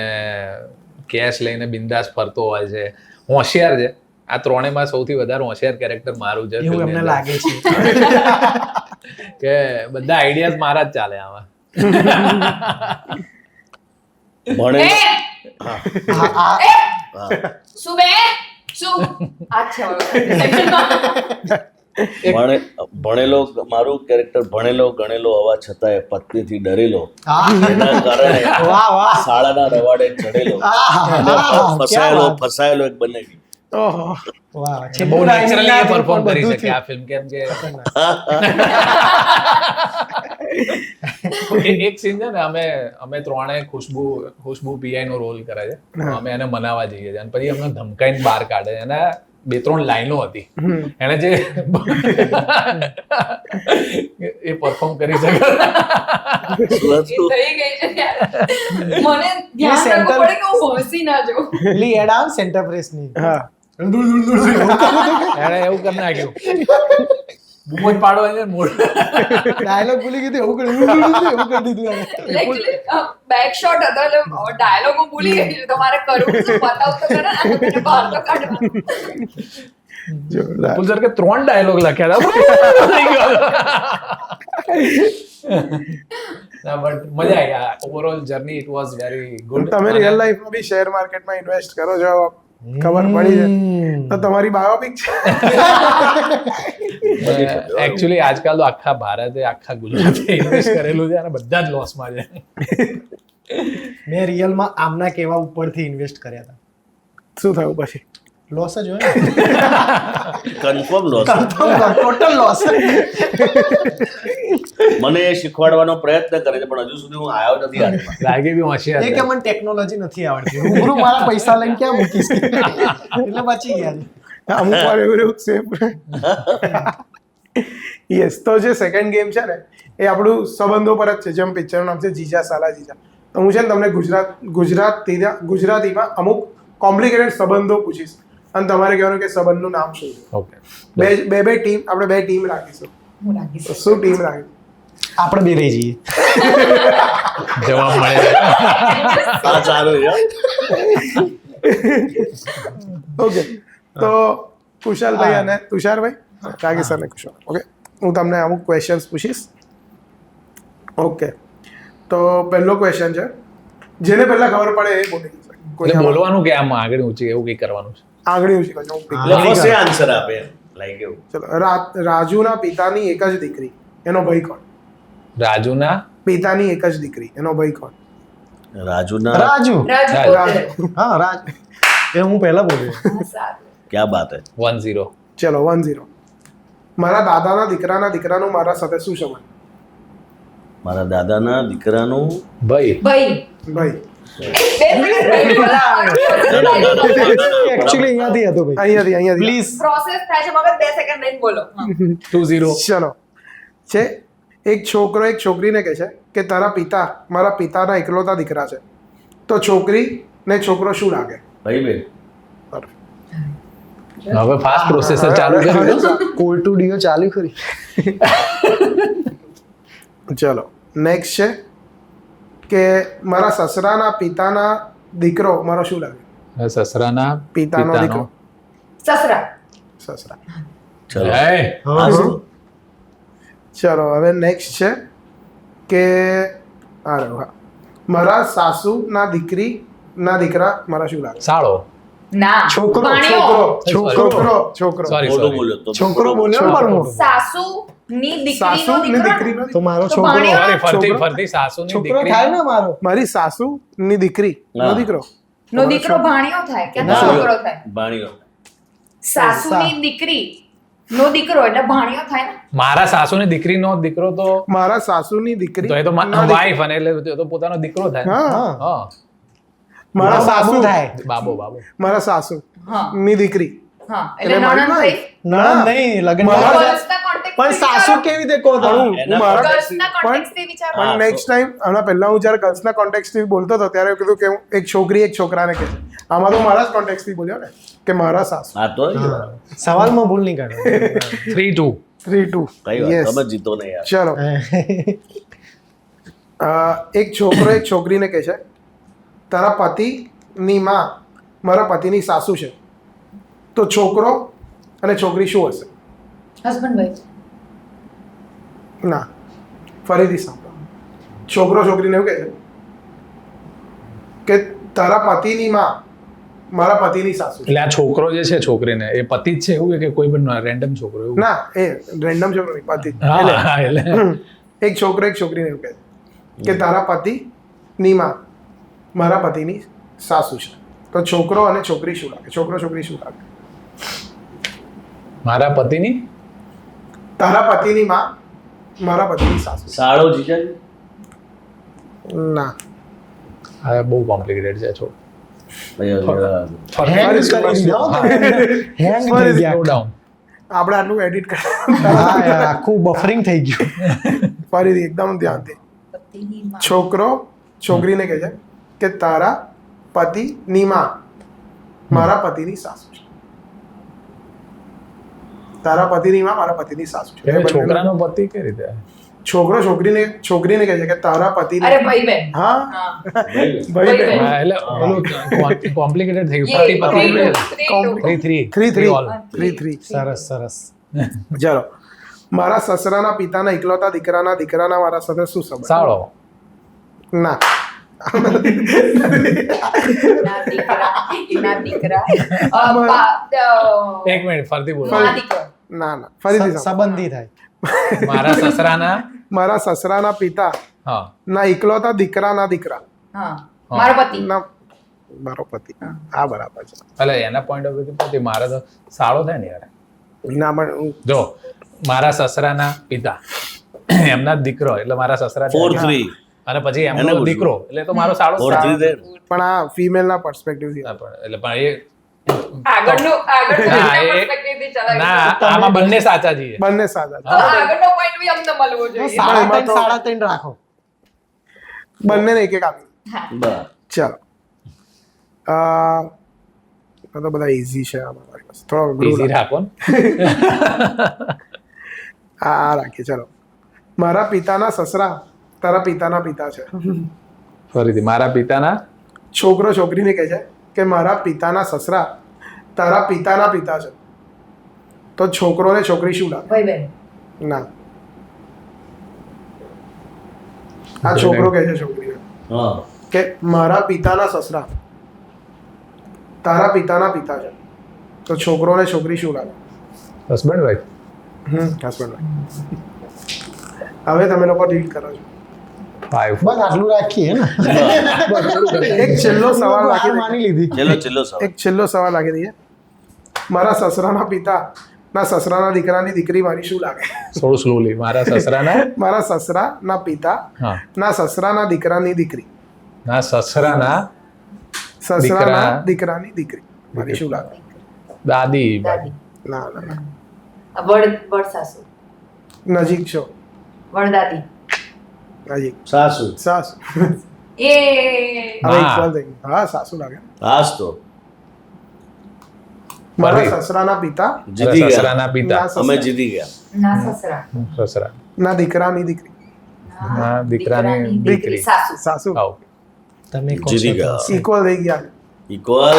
Speaker 1: કેશ લઈને બિંદાસ ફરતો હોય છે, હોશિયાર છે. આ ત્રણેયમાં સૌથી વધારે હોશિયાર કેરેક્ટર મારું છે.
Speaker 5: એવું એમને લાગે છે
Speaker 1: કે બધા આઈડિયાઝ મારા જ ચાલે આમાં.
Speaker 3: ભણે
Speaker 6: શું બે શું આ છે
Speaker 3: ભણેલો મારું કેરેક્ટર ભણેલો ગણેલો હોવા છતાંય પત્નીથી ડરેલો,
Speaker 5: હા.
Speaker 3: એના કારણે
Speaker 5: વાહ વાહ.
Speaker 3: શાળાના રવાડે ચડેલો અને ફસાયેલો એક બનેવી.
Speaker 2: ઓહો.
Speaker 5: વાહ,
Speaker 1: બહુ નેચરલી પરફોર્મ કરી શકે આ ફિલ્મ. કેમ કે એક સીન છે ને, અમે ત્રણે ખુશ્બુ પીઆઈ નો રોલ કરે છે, અમે એને મનાવવા જઈએ છીએ અને પછી અમને ધમકાઈને બહાર કાઢે. એના 2-3 લાઈનો હતી, એને જે એ પરફોર્મ કરી શકે.
Speaker 6: થઈ ગઈ છે યાર. મને ધ્યાન રાખવું પડે કે હું ભોંસી ના જાઉં.
Speaker 5: પેલી એડ આવે સેન્ટર પ્રેસની.
Speaker 2: હા.
Speaker 1: એને એવું કરી નાખ્યું, બૂમો જ પાડો એને મોઢ.
Speaker 5: ડાયલોગ ભૂલી ગઈ હતી, એવું કરી દીધું એને.
Speaker 6: બેક શોટ હતો એટલે ડાયલોગ હું ભૂલી ગઈ છું. તમારે કરવું શું બતાવ તો ખરા, અને મને બહાર તો કાઢવા.
Speaker 2: જોરદાર.
Speaker 1: સર કે 3 ડાયલોગ લખ્યા હતા. બટ મજા આવી. Overall journey it was very good.
Speaker 2: તમે રિયલ લાઈફમાં બી શેર માર્કેટમાં ઇન્વેસ્ટ કરો છો, ખબર પડી છે તો તમારી બાયોપિક છે.
Speaker 1: એકચ્યુઅલી આજકાલ તો આખા ભારતે આખા ગુજરાતે ઇન્વેસ્ટ કરેલું છે અને બધા જ લોસમાં છે.
Speaker 5: મેં રિયલમાં આમના કેવા ઉપરથી ઇન્વેસ્ટ કર્યા હતા.
Speaker 2: શું થયું પછી?
Speaker 5: લોસ જ હોય.
Speaker 3: Confirm loss.
Speaker 5: Total loss.
Speaker 3: મને એ શીખવાડવાનો પ્રયત્ન કરે છે પણ હજુ સુધી હું આવ્યો નથી આમાં.
Speaker 1: લાગે બી હોશિયાર
Speaker 5: એ
Speaker 1: છે.
Speaker 5: કે મને ટેકનોલોજી નથી આવડતી, રૂબરૂ મારા પૈસા લઈને ક્યાં મૂકીશ, એટલે બચી ગયા છે.
Speaker 2: અમુક વાર એવું સેમ. યસ. તો જે સેકન્ડ ગેમ છે ને એ આપણું સંબંધો પર જ છે. જેમ પિક્ચરનું નામ છે જીજા સાલા જીજા, તો હું છે ને તમને ગુજરાતીમાં અમુક કોમ્પ્લિકેટેડ સંબંધો પૂછીશ અને તમારે કહેવાનું કે સંબંધનું નામ શું છે.
Speaker 1: ઓકે.
Speaker 2: બે ટીમ, આપણે 2 ટીમ રાખીશું.
Speaker 6: હું રાખીશ.
Speaker 2: તો શું ટીમ રાખીશું?
Speaker 5: આપણે બે રહી જઈએ.
Speaker 1: જવાબ મળે.
Speaker 3: આ સારું છે.
Speaker 2: ઓકે. તો કુશાલભાઈ અને તુષારભાઈ, રાગી સર ને કુશાલ. ઓકે, હું તમને અમુક ક્વેશ્ચન્સ પૂછીશ. ઓકે, તો પહેલો ક્વેશ્ચન છે, જેને પહેલા ખબર પડે એ બોલી જશે. કોઈ
Speaker 1: એટલે બોલવાનું કે આમ આગળ ઊંચી એવું કંઈ કરવાનું છે?
Speaker 2: આંગળી ઊંચી કરજો. હું pick
Speaker 3: એટલે first એ આન્સર આપે લાઈક એવું.
Speaker 2: ચલો. રાજુના પિતાની એક જ દીકરી, એનો ભાઈ કોણ?
Speaker 1: રાજુના
Speaker 2: પિતાની એક જ દીકરી, એનો ભાઈ કોણ?
Speaker 3: રાજુના
Speaker 5: રાજુ.
Speaker 6: રાજુ
Speaker 2: રાજુ.
Speaker 5: હા, રાજ. એ હું પહેલા બોલ્યો.
Speaker 6: સારું.
Speaker 3: ક્યાં બાત હે.
Speaker 1: 1-0.
Speaker 2: ચલો 1-0. મારા દાદાના દીકરાનું મારા સાથે શું સંબંધ?
Speaker 3: મારા દાદાના દીકરાનું
Speaker 1: ભાઈ.
Speaker 6: ભાઈ
Speaker 2: ભાઈ.
Speaker 5: એકચ્યુઅલી અહીંયાથી હતું ભાઈ.
Speaker 2: અહીંયાથી
Speaker 5: પ્લીઝ.
Speaker 6: પ્રોસેસ થાય છે મગજ 2 સેકન્ડ રહીને બોલો.
Speaker 1: 2-0.
Speaker 2: ચલો. છે એક છોકરો એક છોકરીને કહે છે કે તારા પિતા મારા પિતાના એકલૌતા દીકરા છે, તો છોકરી ને છોકરો શું લાગે?
Speaker 3: ભાઈ બેન.
Speaker 1: હવે ફાસ્ટ પ્રોસેસર ચાલુ કર્યું.
Speaker 5: કોલ ટુ ડીઓ ચાલુ કરી.
Speaker 2: ચલો નેક્સ્ટ છે કે મારા સસરાના પિતાના દીકરો મારો શું લાગે?
Speaker 1: સસરાના
Speaker 2: પિતાનો દીકરો.
Speaker 6: સસરા.
Speaker 2: સસરા.
Speaker 3: ચલો.
Speaker 1: એ,
Speaker 5: હા.
Speaker 2: ચલો હવે નેક્સ્ટ છે કે મારા સાસુના દીકરા મારા શું લાગે?
Speaker 1: સાળો.
Speaker 6: ના.
Speaker 5: છોકરો.
Speaker 6: ભાણિયો.
Speaker 2: છોકરો.
Speaker 1: Sorry,
Speaker 3: મોટું
Speaker 1: sorry.
Speaker 3: બોલ્યો તો.
Speaker 5: છોકરો બોલ્યો ને પણ હું.
Speaker 6: સાસુની
Speaker 2: સાસુની
Speaker 6: દીકરીનો
Speaker 2: દીકરીનો
Speaker 5: તો મારો
Speaker 6: તો
Speaker 5: છોકરો.
Speaker 6: ભાણિયો.
Speaker 1: Sorry, ફરતી
Speaker 2: છોકરો.
Speaker 1: ફરતી સાસુની
Speaker 5: છોકરો
Speaker 1: દીકરી.
Speaker 5: થાય ને મારો.
Speaker 2: મારી સાસુની દીકરીનો
Speaker 3: હા.
Speaker 2: દીકરો
Speaker 6: નો દીકરો ભાણિયો થાય કે
Speaker 3: ના.
Speaker 6: છોકરો થાય?
Speaker 3: ભાણિયો.
Speaker 6: સાસુની દીકરી નો દીકરો એટલે ભાણિયો થાય ને.
Speaker 1: મારા સાસુની દીકરીનો દીકરો તો
Speaker 2: મારા સાસુની દીકરી
Speaker 1: તો એ તો
Speaker 2: ના દીકરી.
Speaker 1: વાઈફ અને એટલે તો પોતાનો દીકરો થાય ને.
Speaker 2: હા
Speaker 1: હા
Speaker 2: મારા સાસુ
Speaker 5: થાય
Speaker 1: બાબો
Speaker 2: મારા સાસુ
Speaker 6: હા
Speaker 2: ની દીકરી
Speaker 6: હા એટલે
Speaker 2: મારી
Speaker 6: નણંદ
Speaker 2: વાઈફ.
Speaker 6: થઈ.
Speaker 5: ના નહીં લગ્ન
Speaker 2: મારા-
Speaker 5: કર્યા.
Speaker 6: ગર્લ્સના context
Speaker 5: પણ
Speaker 6: થી
Speaker 5: સાસુ
Speaker 6: વિચારો.
Speaker 5: કેવી રીતે કહો તમે?
Speaker 2: હું
Speaker 3: એના
Speaker 2: મારા
Speaker 6: ગર્લ્સના context થી વિચારો.
Speaker 3: હા,
Speaker 2: પણ નેક્સ્ટ ટાઈમ હમણાં પહેલા હું જ્યારે ગર્લ્સના કોન્ટેક્સ્ટથી બોલતો હતો ત્યારે કીધું કે હું એક છોકરી એક છોકરાને કહે છે. આમાં તો મારા જ કોન્ટેક્સ્ટથી બોલ્યો ને કે મારા સાસુ.
Speaker 3: હા તો
Speaker 5: હા. સવાલમાં ભૂલ નહીં કાઢો
Speaker 1: 3-2
Speaker 2: 3-2
Speaker 3: કઈ વાત
Speaker 2: યસ
Speaker 3: તમે જીતો ને યાર.
Speaker 2: ચલો એક છોકરો એક છોકરીને કહે છે તારા પતિની માં મારા પતિની સાસુ છે તો છોકરો અને છોકરી શું હશે?
Speaker 6: Husband wife.
Speaker 2: ના ફરીથી સાંભળો. છોકરો છોકરીને એવું કહે છે કે તારા પતિની માં મારા પતિની સાસુ છે.
Speaker 1: એટલે આ છોકરો જે છે છોકરીને એ પતિ જ છે એવું કે કોઈ પણ રેન્ડમ છોકરો એવું?
Speaker 2: ના એ રેન્ડમ છોકરો નહીં, પતિ.
Speaker 1: હા એટલે
Speaker 2: એક છોકરો એક છોકરીને એવું કહે છે કે તારા પતિની માં મારા પતિની સાસુ છે તો છોકરો અને છોકરી શું લાગે? છોકરો છોકરી શું લાગે?
Speaker 1: મારા પતિની
Speaker 2: તારા પતિની માં મારા પતિની સાસુ છે.
Speaker 3: સાળો જીજાજી.
Speaker 2: ના
Speaker 1: આ બહુ કોમ્પ્લિકેટેડ છે છો
Speaker 5: હેંગ કરી દીધો તમે. હેંગ થઈ
Speaker 1: સ્લો
Speaker 5: ગયા
Speaker 1: ડાઉન.
Speaker 2: આપણે આટલું એડિટ કર
Speaker 5: હા યાર આખું બફરિંગ થઈ ગયું
Speaker 2: ફરીથી એકદમ ધ્યાનથી.
Speaker 6: પતિની માં.
Speaker 2: છોકરો છોકરીને કહે છે કે તારા પતિની માં મારા પતિની સાસુ છે. તારા પતિની માં મારા પતિની સાસુ છે.
Speaker 1: એટલે છોકરાનો પતિ કઈ રીતે?
Speaker 2: છોકરો છોકરીને કહે છે કે તારા પતિની
Speaker 6: અરે ભાઈ બેન.
Speaker 2: હા
Speaker 6: હા.
Speaker 2: ભાઈ
Speaker 6: ભાઈ
Speaker 2: બહેન.
Speaker 1: હા, એટલે ઓલું કોમ્પ્લિકેટેડ થઈ
Speaker 6: યે,
Speaker 1: ગયું. પતિ પતિ
Speaker 6: 3-2.
Speaker 1: 3-3
Speaker 2: 3-3
Speaker 5: સરસ સરસ
Speaker 2: ચલો મારા સસરાના પિતાના એકલૌતા દીકરાના મારા સાથે શું સંબંધ?
Speaker 1: સાળો.
Speaker 2: ના
Speaker 6: ના દીકરા.
Speaker 1: એક મિનિટ ફરતી બોલો.
Speaker 6: માં દીકરો.
Speaker 2: ના ફરીથી સાંભળો.
Speaker 5: સંબંધી થાય
Speaker 1: મારા સસરાના
Speaker 2: મારા સસરાના પિતા
Speaker 1: હા
Speaker 2: ના એકલૌતા દીકરા
Speaker 6: હા મારો પતિ.
Speaker 2: ના મારો પતિ. હા બરાબર છે.
Speaker 1: એટલે એના પોઈન્ટ ઓફ વ્યૂ પતિ મારા તો સાળો થાય ને યાર.
Speaker 2: ના પણ
Speaker 1: જો મારા સસરાના પિતા એમના જ દીકરો એટલે મારા સસરા
Speaker 3: 4-3.
Speaker 1: અને પછી
Speaker 3: એને
Speaker 1: એમનો
Speaker 3: પૂછ્યું.
Speaker 1: દીકરો એટલે તો મારો સાળો
Speaker 3: 4-3 છે.
Speaker 2: પણ આ ફિમેલના પર્સપેક્ટિવથી
Speaker 1: ના, એટલે પણ એ
Speaker 6: આગળનું
Speaker 1: ના, એ-
Speaker 6: perspective થી ચલાવી.
Speaker 1: ના આમાં બંને સાચા છીએ.
Speaker 2: બંને સાચા છે.
Speaker 6: તો આગળનો point બી અમને મળવો જોઈએ.
Speaker 5: સાડા
Speaker 2: એમાં
Speaker 5: ત્રણ
Speaker 2: તો-
Speaker 5: સાડા ત્રણ રાખો
Speaker 2: બંનેને એક એક આપી.
Speaker 3: બરાબર.
Speaker 2: ચાલો આ તો બધા ઇઝી છે આમાં મારી પાસે. થોડો અઘરું
Speaker 1: Easy
Speaker 2: લાગે.
Speaker 1: રાખો ને.
Speaker 2: આ રાખીએ ચાલો મારા પિતાના સસરા તારા પિતાના પિતા છે.
Speaker 1: ફરીથી મારા પિતાના
Speaker 2: છોકરો છોકરીને કહે છે કે મારા પિતાના સસરા તારા પિતાના પિતા છે તો છોકરો ને છોકરી શું લાગે?
Speaker 6: ભાઈ બેન.
Speaker 2: ના આ છોકરો કહે છે છોકરીને
Speaker 3: હા
Speaker 2: કે મારા પિતાના સસરા તારા પિતાના પિતા છે તો છોકરો ને છોકરી શું લાગે?
Speaker 1: Husband wife.
Speaker 2: હસબન્ડ હવે તમે લોકો ડીલ કરો છો.
Speaker 1: 5
Speaker 5: બસ આટલું રાખીએ ને
Speaker 2: એક છેલ્લો સવાલ
Speaker 5: હાર
Speaker 2: રાખી
Speaker 5: માની લીધી
Speaker 3: છેલ્લો સવાલ.
Speaker 2: એક છેલ્લો સવાલ રાખી દઈએ મારા સસરાના પિતા ના સસરાના દીકરાની દીકરી મારી શું લાગે?
Speaker 1: થોડું સ્લોલી. મારા સસરાના
Speaker 2: મારા સસરાના પિતા
Speaker 1: હા
Speaker 2: ના સસરાના દીકરાની દીકરી
Speaker 1: ના સસરાના
Speaker 2: સસરાના દીકરાની દીકરી મારી શું લાગે?
Speaker 1: દાદી.
Speaker 6: દાદી.
Speaker 2: ના ના ના
Speaker 6: વડ સાસુ.
Speaker 2: નજીક છો
Speaker 6: વડદાદી.
Speaker 2: નજીક
Speaker 3: સાસુ.
Speaker 2: સાસુ
Speaker 6: એ
Speaker 2: હવે
Speaker 1: હા.
Speaker 2: equal થઈ ગયું. હા સાસુ લાગે
Speaker 3: હાસ તો
Speaker 2: મારા
Speaker 1: ફરી.
Speaker 2: સસરાના પિતા
Speaker 3: જીતી ગયા.
Speaker 1: સસરાના પિતા
Speaker 2: ના
Speaker 3: અમે
Speaker 2: સસરા
Speaker 3: જીતી ગયા.
Speaker 6: ના સસરા.
Speaker 1: સસરા
Speaker 2: ના દીકરાની દીકરી
Speaker 1: ના, દીકરાની દીકરી.
Speaker 6: સાસુ.
Speaker 2: સાસુ
Speaker 1: આવો.
Speaker 5: તમે કહો
Speaker 3: જીતી
Speaker 5: છો
Speaker 3: ગયા.
Speaker 5: તો.
Speaker 2: ઇક્વલ થઈ ગયા
Speaker 3: ઇક્વલ.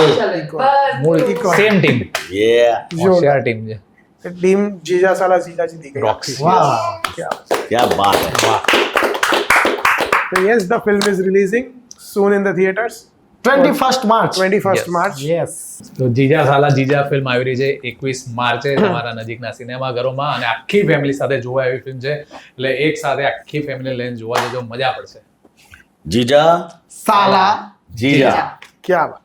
Speaker 6: ચલો,
Speaker 1: મૂળ
Speaker 6: બસ.
Speaker 2: equal.
Speaker 1: Same team.
Speaker 3: યે
Speaker 1: હોશિયાર ટીમ છે.
Speaker 2: ટીમ જીજા સાલા જીજા જીતી ગઈ
Speaker 1: Rocks.
Speaker 5: વાહ
Speaker 3: ક્યાં બાત હે.
Speaker 1: વાહ.
Speaker 2: So yes, the film is releasing soon in the theaters.
Speaker 5: 21st March
Speaker 2: 21st
Speaker 1: Yes.
Speaker 2: March.
Speaker 5: Yes
Speaker 1: તો જીજા સાલા જીજા ફિલ્મ આવી રહી છે 21 માર્ચે તમારા નજીકના સિનેમાઘરોમાં અને આખી ફેમિલી સાથે જોવા એવી ફિલ્મ છે એટલે એક સાથે આખી ફેમિલી લઈને જોવા જજો મજા પડશે.
Speaker 3: જીજા
Speaker 5: સાલા
Speaker 3: જીજા.
Speaker 2: क्या बात